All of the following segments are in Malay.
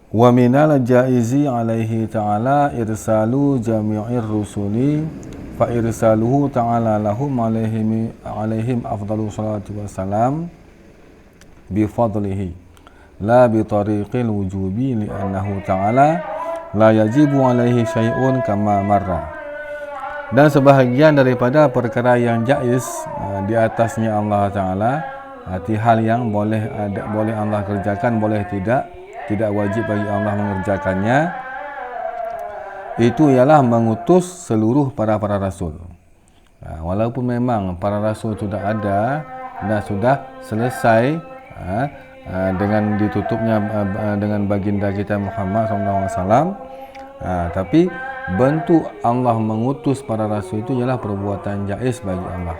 Wa minal jaizi alaihi ta'ala irsalu jami'ir rusuli fa irsaluhu ta'ala lahum alaihim afdalu salatu wassalam bi fadlihi la bi tariqil wujubi li'annahu ta'ala la yajibu alaihi syai'un kama marra. Dan sebahagian daripada perkara yang jaiz di atasnya Allah Ta'ala, arti hal yang boleh Allah kerjakan, boleh tidak wajib bagi Allah mengerjakannya, itu ialah mengutus seluruh para rasul. Walaupun memang para rasul sudah ada dan sudah selesai dengan ditutupnya dengan baginda kita Muhammad SAW, tapi bentuk Allah mengutus para rasul itu ialah perbuatan jaiz bagi Allah,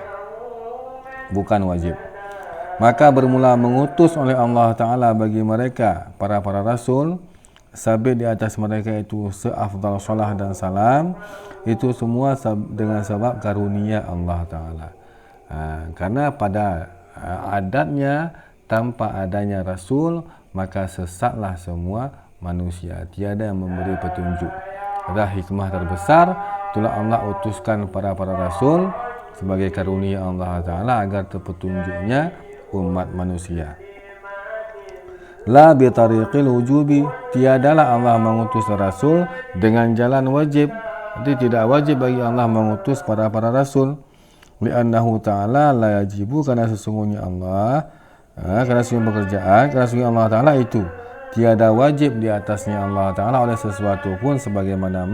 bukan wajib. Maka bermula mengutus oleh Allah Ta'ala bagi mereka para rasul, sabit di atas mereka itu seafdal salah dan salam, itu semua dengan sebab karunia Allah Ta'ala. Karena pada adatnya tanpa adanya rasul maka sesatlah semua manusia, tiada yang memberi petunjuk. Ada hikmah terbesar, itulah Allah utuskan para rasul sebagai karunia Allah Ta'ala agar terpetunjuknya umat manusia. La bi tariqil wujubi, tiadalah Allah mengutus rasul dengan jalan wajib. Jadi tidak wajib bagi Allah mengutus para rasul. Li'annahu ta'ala la yajibu, karena sesungguhnya Allah, karena sesungguhnya pekerjaan, karena sesungguhnya Allah Ta'ala itu tiada wajib di atasnya Allah Ta'ala oleh sesuatu pun sebagaimana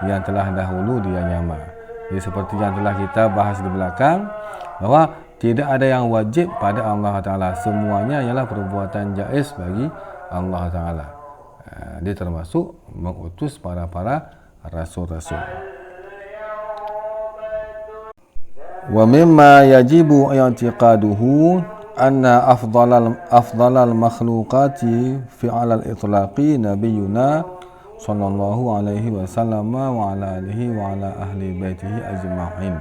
yang telah dahulu dia nyama. Jadi seperti yang telah kita bahas di belakang, bahwa tidak ada yang wajib pada Allah Ta'ala, semuanya ialah perbuatan jaiz bagi Allah Ta'ala. Dia termasuk mengutus para rasul-rasul. Wa mimma yajibu i'tiqaduhu anna afdalal makhluqati fi 'alal itlaqi nabiyuna sallallahu alaihi wasallam wa ala alihi wa ala ahli baitihi ajma'in.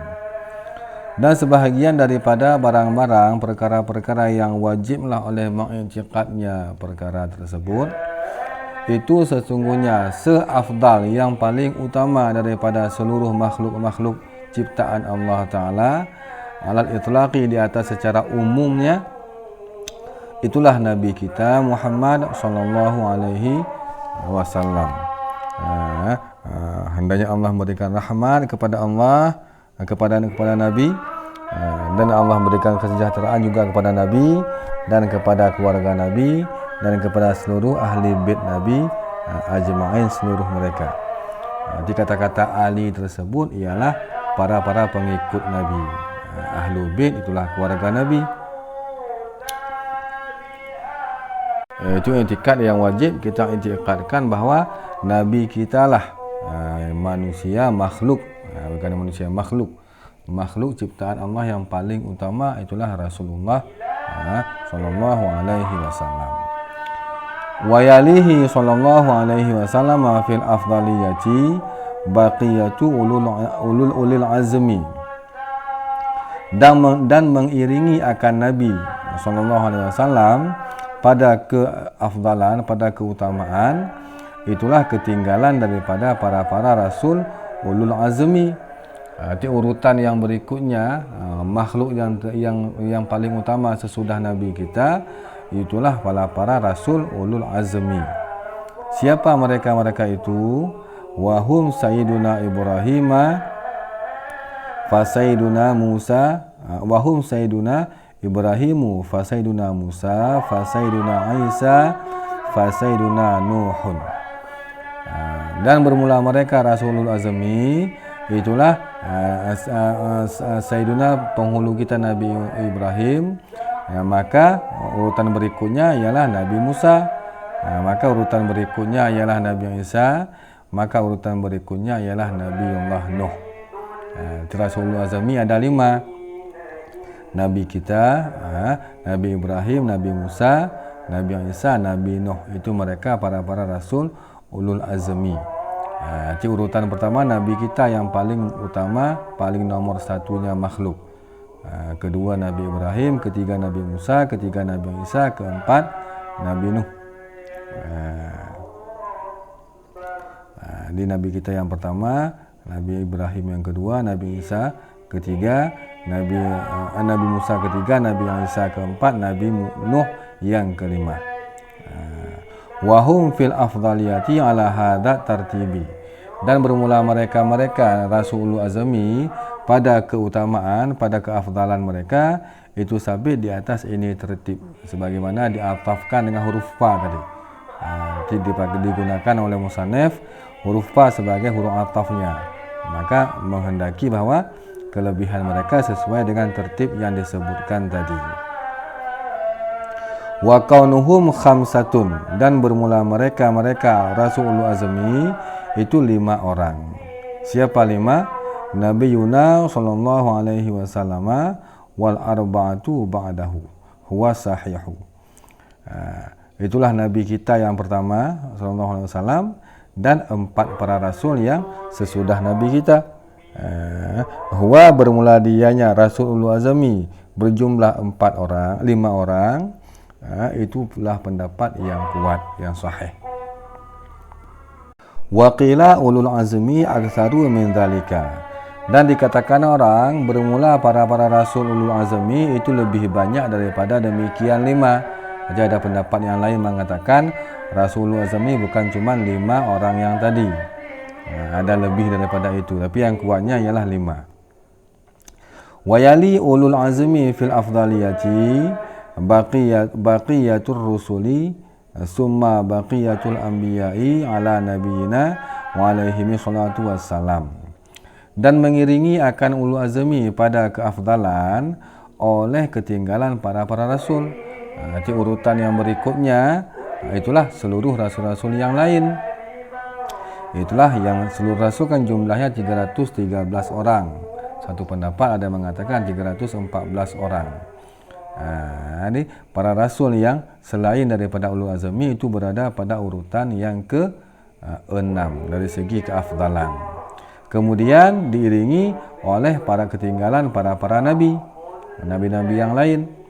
Dan sebahagian daripada barang-barang perkara-perkara yang wajiblah oleh mengiktikadnya perkara tersebut, itu sesungguhnya seafdal, yang paling utama daripada seluruh makhluk-makhluk ciptaan Allah Ta'ala, alal itlaqi, di atas secara umumnya, itulah Nabi kita Muhammad sallallahu alaihi wasallam. Hendaknya Allah memberikan rahmat kepada kepada Nabi, dan Allah memberikan kesejahteraan juga kepada Nabi dan kepada keluarga Nabi dan kepada seluruh ahli bait Nabi ajma'in, seluruh mereka. Di kata-kata Ali tersebut ialah para pengikut Nabi. Ahlul bait itulah keluarga Nabi. Itu i'tikad yang wajib kita i'tikadkan bahwa Nabi kita lah manusia makhluk, bukan manusia makhluk ciptaan Allah yang paling utama, itulah Rasulullah sallallahu alaihi wasallam. Wa yalihi sallallahu alaihi wasallam fil afdaliyati baqiyatu ulul azmi, dan mengiringi akan Nabi sallallahu alaihi wasallam pada keafdalan, pada keutamaan, itulah ketinggalan daripada para rasul ulul azmi. Di urutan yang berikutnya, makhluk yang paling utama sesudah Nabi kita, itulah para rasul ulul azmi. Siapa mereka itu? Wahum sayyiduna Ibrahim fa sayyiduna Musa, wahum sayyiduna Ibrahimu fa sayyiduna Musa fa sayyiduna Isa fa sayyiduna Nuhun. Dan bermula mereka rasulul azmi, itulah sayyiduna penghulu kita Nabi Ibrahim, maka urutan berikutnya ialah Nabi Musa, maka urutan berikutnya ialah Nabi Isa, maka urutan berikutnya ialah Nabiullah Nuh. Rasulul azmi ada 5. Nabi kita, Nabi Ibrahim, Nabi Musa, Nabi Isa, Nabi Nuh. Itu mereka para rasul ulul azmi. Urutan pertama Nabi kita yang paling utama, paling nomor satunya makhluk. Kedua Nabi Ibrahim, ketiga Nabi Musa, ketiga Nabi Isa, keempat Nabi Nuh. Jadi Nabi kita yang pertama, Nabi Ibrahim yang kedua, Nabi Isa ketiga, Nabi Musa ketiga, Nabi Isa keempat, Nabi Nuh yang kelima. Wahum fil afdaliyati ala hadza tartibi. Dan bermula mereka Rasulul Azmi pada keutamaan, pada keafdalan mereka itu sabit di atas ini tertib, sebagaimana diatafkan dengan huruf fa tadi. Digunakan oleh musannif huruf fa sebagai huruf atafnya, maka menghendaki bahwa kelebihan mereka sesuai dengan tertib yang disebutkan tadi. Wa kaunuhum khamsatun, dan bermula mereka Rasulul Azmi itu 5 orang. Siapa 5? Nabi Yunus sallallahu alaihi wasallam wal arba'atu ba'dahu huwa sahihu. Itulah Nabi kita yang pertama sallallahu alaihi wasallam dan 4 para rasul yang sesudah Nabi kita. Huwa bermula dianya Rasulul Azmi berjumlah 5 orang. Itulah pendapat yang kuat, yang sahih. Wa qila ulul azmi aktsaru min dzalika. Dan dikatakan orang bermula para rasul ulul azmi itu lebih banyak daripada demikian 5. Jadi ada pendapat yang lain mengatakan Rasulul azmi bukan cuma 5 orang yang tadi. Ada lebih daripada itu, tapi yang kuatnya ialah 5. Wa yali ulul azmi fil afdaliyati baqiyatur rusuli summa baqiyatul anbiya'i ala nabiyina wa alaihi salatu wassalam. Dan mengiringi akan ulul azmi pada keafdalan oleh ketinggalan para rasul. Nanti urutan yang berikutnya itulah seluruh rasul-rasul yang lain. Itulah yang seluruh rasul kan jumlahnya 313 orang. Satu pendapat ada mengatakan 314 orang. Ini para rasul yang selain daripada ulul azmi itu berada pada urutan yang ke-6 dari segi keafdalan. Kemudian diiringi oleh para ketinggalan para nabi yang lain.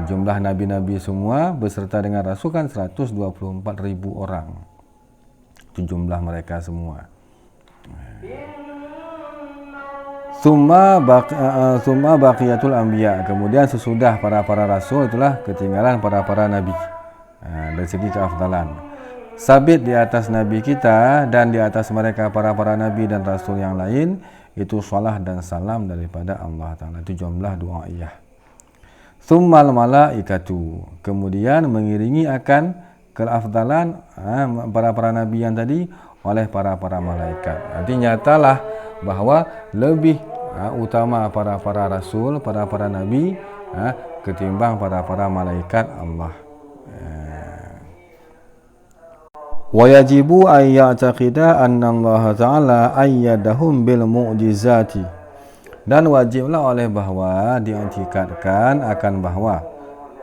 Jumlah nabi-nabi semua beserta dengan rasul kan 124.000 orang. Itu jumlah mereka semua. Summa baqiyatul anbiya. Kemudian sesudah para rasul itulah ketinggalan para nabi. Dari segi keafdalan. Sabit di atas nabi kita dan di atas mereka para nabi dan rasul yang lain itu salah dan salam daripada Allah Ta'ala. Itu jumlah du'aiyah. Tsummal malaikatu. Kemudian mengiringi akan keafdalan para nabi yang tadi oleh para malaikat. Artinya nyatalah bahwa lebih utama para rasul, para nabi ketimbang para malaikat Allah. Wa yajibu an ya'taqida anna Allah Ta'ala ayyadahum bil mu'jizati. Dan wajiblah oleh bahwa diiktikadkan akan bahwa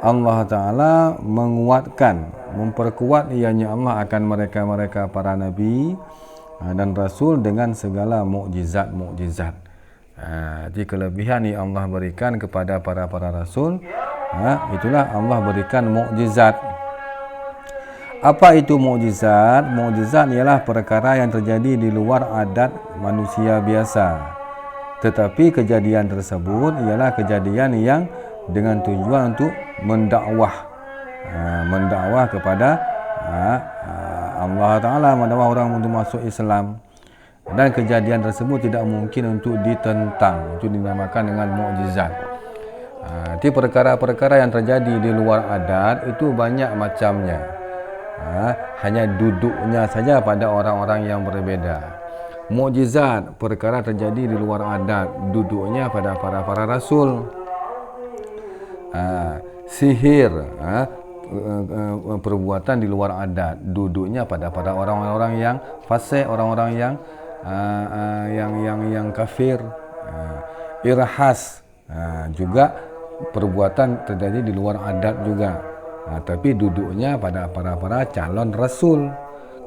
Allah Ta'ala menguatkan, memperkuat ianya Allah akan mereka para nabi dan rasul dengan segala mukjizat. Jadi kelebihan yang Allah berikan kepada para rasul, itulah Allah berikan mukjizat. Apa itu mukjizat? Mukjizat ialah perkara yang terjadi di luar adat manusia biasa. Tetapi kejadian tersebut ialah kejadian yang dengan tujuan untuk mendakwah kepada Allah Ta'ala, mendakwah orang untuk masuk Islam. Dan kejadian tersebut tidak mungkin untuk ditentang. Itu dinamakan dengan mukjizat. Jadi perkara-perkara yang terjadi di luar adat itu banyak macamnya. Hanya duduknya saja pada orang-orang yang berbeda. Mukjizat, perkara terjadi di luar adat, duduknya pada para rasul. Sihir, perbuatan di luar adat, duduknya pada orang-orang yang fasik, orang-orang yang kafir. Irhas, juga perbuatan terjadi di luar adat juga. Tapi duduknya pada para calon rasul.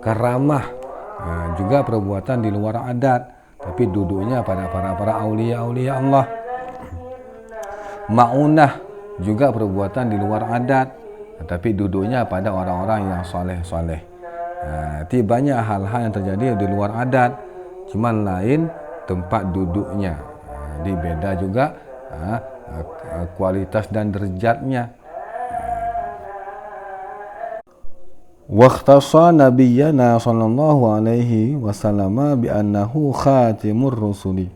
Karamah, juga perbuatan di luar adat, tapi duduknya pada para aulia Allah. Ma'unah, juga perbuatan di luar adat, tapi duduknya pada orang-orang yang soleh. Nanti banyak hal-hal yang terjadi di luar adat, cuma lain tempat duduknya. Jadi beda juga kualitas dan derajatnya. Waqtasa nabiyyana sallallahu alaihi wasallam bi annahu khatimur rusuli.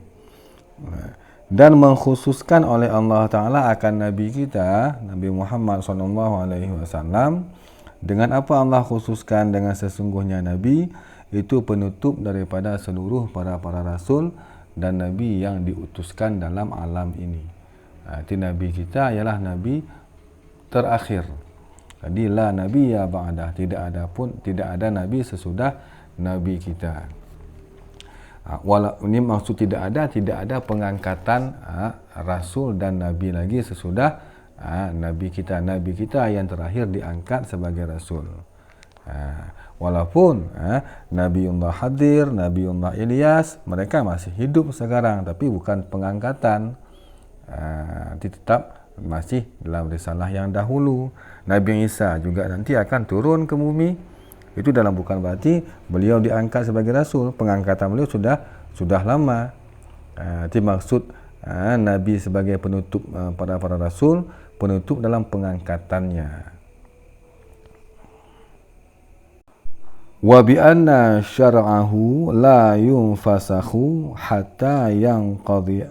Dan mengkhususkan oleh Allah Ta'ala akan Nabi kita, Nabi Muhammad sallallahu alaihi wasallam, dengan apa Allah khususkan? Dengan sesungguhnya Nabi itu penutup daripada seluruh para rasul dan Nabi yang diutuskan dalam alam ini. Arti Nabi kita ialah Nabi terakhir. Jadi la Nabi ya ba'dah, tidak ada Nabi sesudah Nabi kita. Ini maksud tidak ada pengangkatan Rasul dan Nabi lagi sesudah Nabi kita. Nabi kita yang terakhir diangkat sebagai Rasul. Walaupun Nabiullah Hadir, Nabiullah Ilyas, mereka masih hidup sekarang, tapi bukan pengangkatan. Tetap masih dalam risalah yang dahulu. Nabi Isa juga nanti akan turun ke bumi. Itu dalam bukan berarti beliau diangkat sebagai Rasul. Pengangkatan beliau sudah lama. Itu maksud Nabi sebagai penutup para Rasul, penutup dalam pengangkatannya. Wa bi anna syar'ahu la yunfasakhu hatta yanqadhi.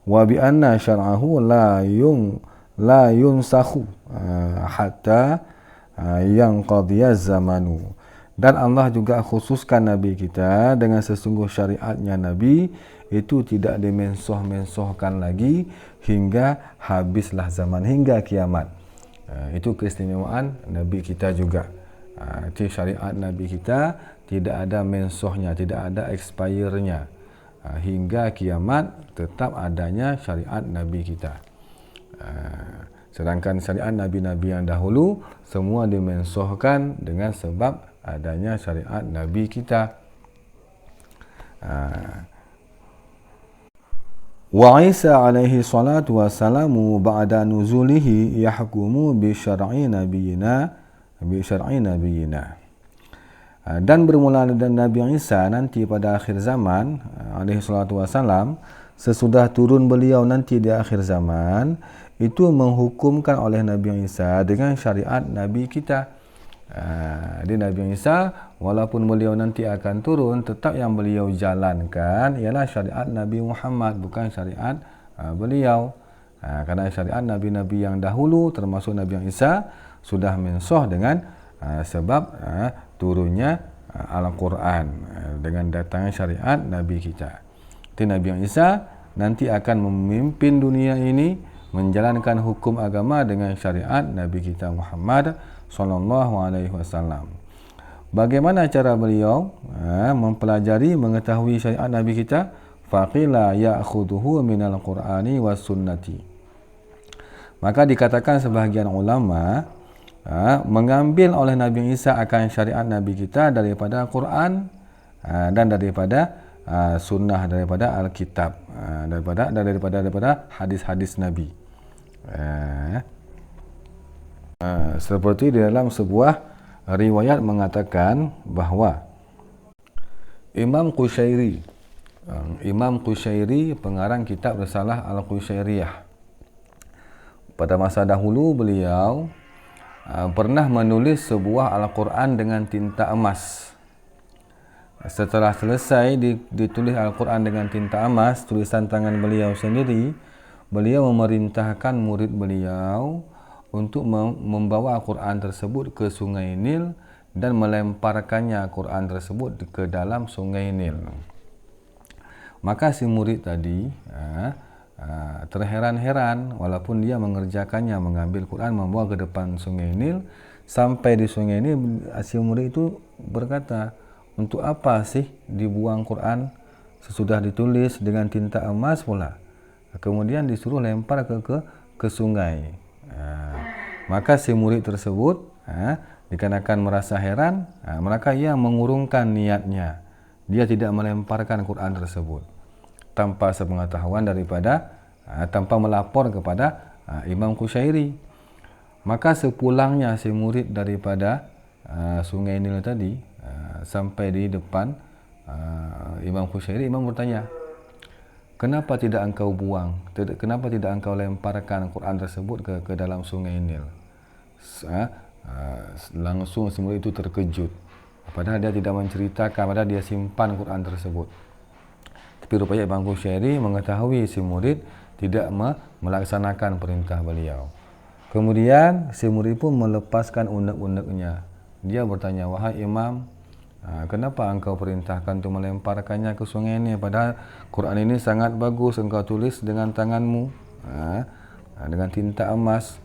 Wa bi anna syar'ahu la yunsakhu hatta yanqadhiya zamanu. Dan Allah juga khususkan Nabi kita dengan sesungguh syariatnya Nabi itu tidak dimensoh-mensohkan lagi hingga habislah zaman, hingga kiamat. Itu keistimewaan Nabi kita juga. Itu syariat Nabi kita tidak ada mensohnya, tidak ada expire-nya. Hingga kiamat tetap adanya syariat Nabi kita. Sedangkan syariat Nabi-Nabi yang dahulu semua dimensohkan dengan sebab adanya syariat Nabi kita. Wa Isa alaihi salatu wassalamu ba'da nuzulihi yahkumu bi syar'i nabiyina. Dan bermula dari Nabi Isa nanti pada akhir zaman alaihi salatu wassalam, sesudah turun beliau nanti di akhir zaman, itu menghukumkan oleh Nabi Isa dengan syariat Nabi kita. Di Nabi Isa walaupun beliau nanti akan turun, tetap yang beliau jalankan ialah syariat Nabi Muhammad, bukan syariat beliau. Karena syariat Nabi-Nabi yang dahulu termasuk Nabi Isa sudah mensoh dengan sebab turunnya Al-Quran dengan datangnya syariat Nabi kita. Jadi Nabi Isa nanti akan memimpin dunia ini menjalankan hukum agama dengan syariat Nabi kita Muhammad sallallahu alaihi wasallam. Bagaimana cara beliau mempelajari mengetahui syariat Nabi kita? Faqila ya'khudhuhu minal Qur'ani was sunnati. Maka dikatakan sebahagian ulama mengambil oleh Nabi Isa akan syariat Nabi kita daripada Quran dan daripada sunnah, daripada Alkitab, daripada hadis-hadis Nabi. Seperti di dalam sebuah riwayat mengatakan bahawa Imam Qushairi pengarang kitab Risalah Al-Qushairiyah, pada masa dahulu beliau pernah menulis sebuah Al-Quran dengan tinta emas. Setelah selesai ditulis Al-Quran dengan tinta emas, tulisan tangan beliau sendiri, beliau memerintahkan murid beliau untuk membawa Al-Quran tersebut ke Sungai Nil dan melemparkannya Al-Quran tersebut ke dalam Sungai Nil. Maka si murid tadi terheran-heran, walaupun dia mengerjakannya, mengambil Quran membawa ke depan Sungai Nil. Sampai di Sungai Nil, si murid itu berkata, untuk apa sih dibuang Quran sesudah ditulis dengan tinta emas pula, kemudian disuruh lempar ke sungai. Maka si murid tersebut dikarenakan merasa heran, maka ia mengurungkan niatnya. Dia tidak melemparkan Quran tersebut tanpa sepengetahuan daripada tanpa melapor kepada Imam Qushairi. Maka sepulangnya si murid daripada Sungai Nil tadi, sampai di depan Imam Qushairi. Imam bertanya, kenapa tidak engkau buang? Kenapa tidak engkau lemparkan Quran tersebut ke dalam sungai Nil? Langsung si murid itu terkejut. Padahal dia tidak menceritakan, padahal dia simpan Quran tersebut. Tapi rupanya Imam Qushairi mengetahui si murid tidak melaksanakan perintah beliau. Kemudian si murid pun melepaskan unek-uneknya. Dia bertanya, wahai Imam, kenapa engkau perintahkan untuk melemparkannya ke sungai ini? Padahal Quran ini sangat bagus, engkau tulis dengan tanganmu, dengan tinta emas.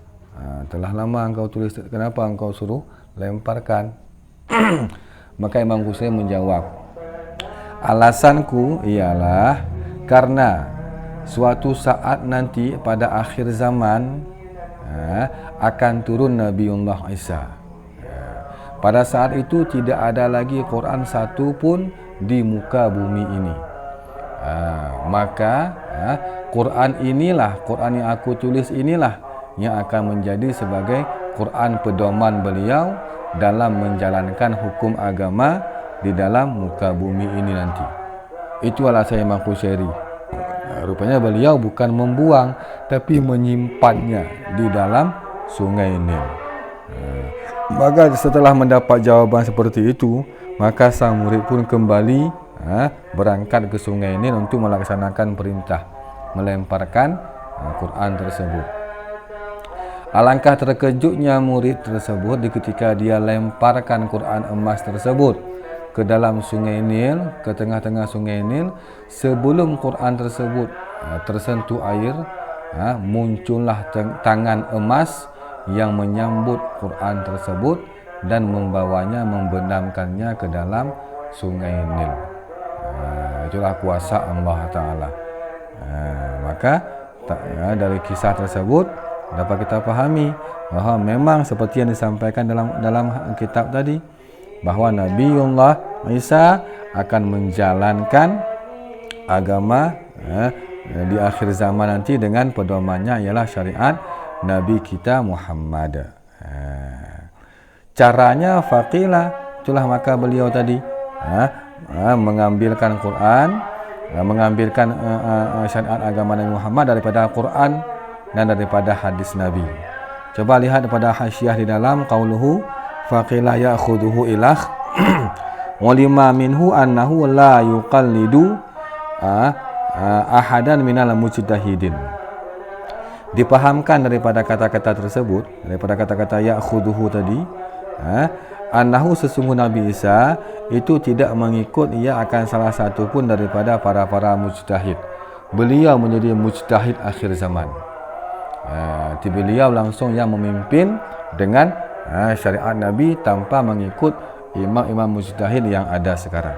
Telah lama engkau tulis, kenapa engkau suruh lemparkan? Maka Imam Qushairi menjawab, alasanku ialah karena suatu saat nanti pada akhir zaman akan turun Nabiullah Isa. Pada saat itu tidak ada lagi Quran satu pun di muka bumi ini. Maka Quran inilah, Quran yang aku tulis inilah yang akan menjadi sebagai Quran pedoman beliau dalam menjalankan hukum agama di dalam muka bumi ini nanti. Itu alasan Imam Qushairi. Rupanya beliau bukan membuang, tapi menyimpannya di dalam sungai Nil. Maka setelah mendapat jawaban seperti itu, maka sang murid pun kembali berangkat ke sungai Nil untuk melaksanakan perintah melemparkan Quran tersebut. Alangkah terkejutnya murid tersebut ketika dia lemparkan Quran emas tersebut ke dalam sungai Nil, ke tengah-tengah sungai Nil. Sebelum Quran tersebut tersentuh air, muncullah tangan emas yang menyambut Quran tersebut dan membawanya, membenamkannya ke dalam sungai Nil. Itulah kuasa Allah Ta'ala. Maka dari kisah tersebut dapat kita pahami bahawa memang seperti yang disampaikan dalam kitab tadi, bahawa Nabiullah Isa akan menjalankan agama di akhir zaman nanti dengan pedomannya ialah syariat Nabi kita Muhammad. Caranya faqila, itulah maka beliau tadi mengambilkan Quran, mengambilkan syariat agama Nabi Muhammad daripada Quran dan daripada hadis Nabi. Coba lihat pada hasyiah di dalam qauluhu faqila ya'khuduhu ilah walima minhu annahu la yuqallidu ahadan minal mujtahidin. Dipahamkan daripada kata-kata tersebut, daripada kata-kata ya'khuduhu tadi, annahu sesungguhnya Nabi Isa itu tidak mengikut ia akan salah satu pun daripada para mujtahid. Beliau menjadi mujtahid akhir zaman. Beliau langsung yang memimpin dengan syariat Nabi tanpa mengikut imam-imam mujtahid yang ada sekarang.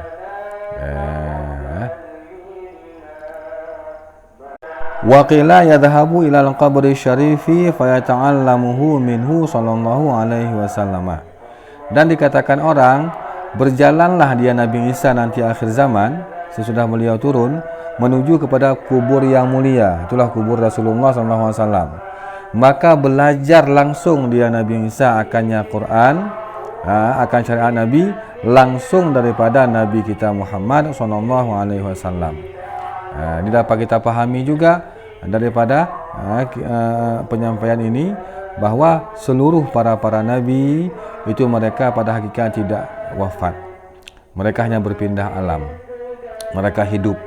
Wa qila yadhhabu ila al-qabri syarifi fayata'allamuhu minhu sallallahu alaihi wasallam. Dan dikatakan orang, berjalanlah dia Nabi Isa nanti akhir zaman sesudah beliau turun menuju kepada kubur yang mulia, itulah kubur Rasulullah sallallahu alaihi wasallam. Maka belajar langsung dia Nabi Isa akannya Quran, akan syariat Nabi langsung daripada Nabi kita Muhammad sallallahu alaihi wasallam. Ini dapat kita pahami juga daripada penyampaian ini bahawa seluruh para nabi itu mereka pada hakikat tidak wafat. Mereka hanya berpindah alam. Mereka hidup.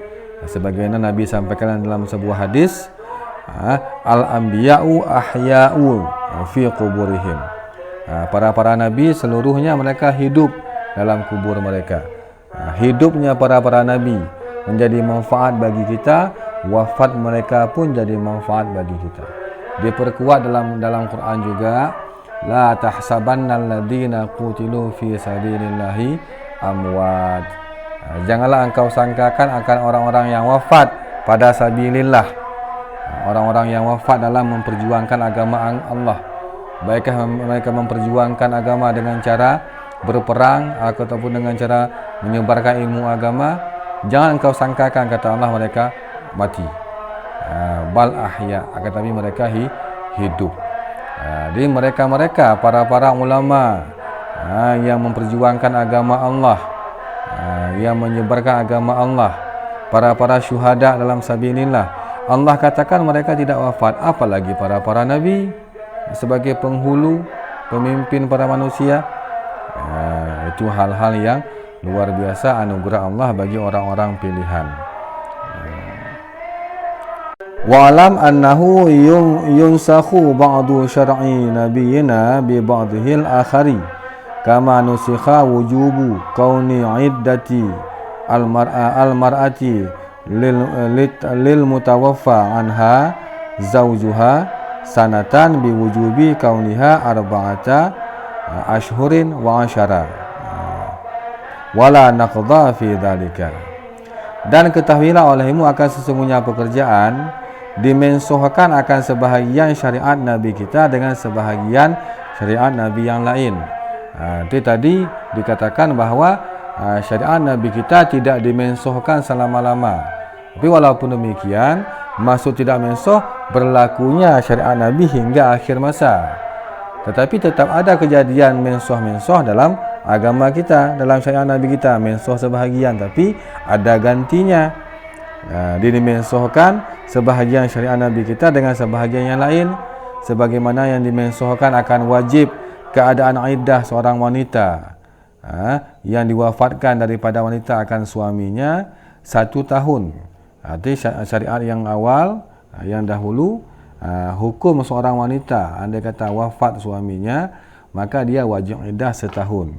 Sebagaimana Nabi sampaikan dalam sebuah hadis, al-anbiya'u ahya'u fi quburihim. Para nabi seluruhnya mereka hidup dalam kubur mereka. Hidupnya para nabi menjadi manfaat bagi kita, wafat mereka pun jadi manfaat bagi kita. Diperkuat dalam Quran juga, la tahsabanna alladziina qutilu fi sabilillahi amwat. Janganlah engkau sangkakan akan orang-orang yang wafat pada sabilillah, orang-orang yang wafat dalam memperjuangkan agama Allah, baikkah mereka memperjuangkan agama dengan cara berperang ataupun dengan cara menyebarkan ilmu agama. Jangan engkau sangkakan, kata Allah, mereka mati. Bal ahya, akan tapi mereka hidup. Jadi mereka para ulama yang memperjuangkan agama Allah, yang menyebarkan agama Allah, para syuhada dalam sabilillah. Allah katakan mereka tidak wafat, apalagi para nabi sebagai penghulu, pemimpin para manusia. Itu hal-hal yang luar biasa anugerah Allah bagi orang-orang pilihan. Wa'lam annahu yunsakhu ba'du syar'i nabiyina bi ba'dihil akhari kama nusikha wujubu kauni iddati al-mar'ati lil mutawaffa anha zawjuha sanatan bi wujubi kauniha arba'ata ashhurin wa asyara wala naqdha fi dhalika. Dan ketahuilah olehmu akan sesungguhnya pekerjaan dimensuhkan akan sebahagian syariat Nabi kita dengan sebahagian syariat Nabi yang lain. Itu tadi dikatakan bahawa syariat Nabi kita tidak dimensuhkan selama-lama. Tapi walaupun demikian, maksud tidak mensuh berlakunya syariat Nabi hingga akhir masa. Tetapi tetap ada kejadian mensuh-mensuh dalam agama kita, dalam syariat Nabi kita, mensuh sebahagian tapi ada gantinya. Dia dimensuhkan sebahagian syariat Nabi kita dengan sebahagian yang lain, sebagaimana yang dimensuhkan akan wajib keadaan iddah seorang wanita yang diwafatkan daripada wanita akan suaminya 1 tahun. Arti syariat yang awal, yang dahulu, hukum seorang wanita andai kata wafat suaminya, maka dia wajib iddah setahun.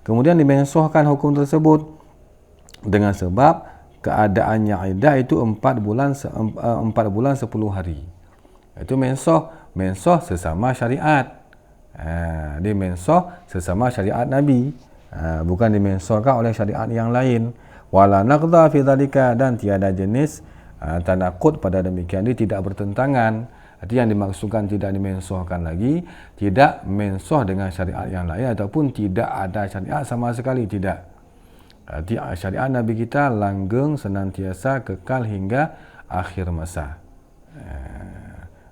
Kemudian dimensuhkan hukum tersebut dengan sebab keadaannya iddah itu 4 bulan 10 hari. Itu mensuh sesama syariat. Dia mensuh sesama syariat Nabi, bukan dimensuhkan oleh syariat yang lain. Wala naqdha fi dzalika, dan tiada jenis tanaqud pada demikian. Dia tidak bertentangan. Arti yang dimaksudkan tidak dimensuhkan lagi, tidak mensuh dengan syariat yang lain ataupun tidak ada syariat sama sekali, tidak. Arti syariat Nabi kita langgeng senantiasa kekal hingga akhir masa.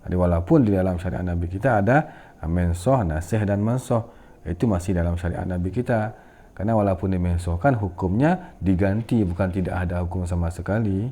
Jadi walaupun di dalam syariat Nabi kita ada mensuh, nasih dan mansuh, itu masih dalam syariat Nabi kita. Karena walaupun dimensuhkan, hukumnya diganti, bukan tidak ada hukum sama sekali.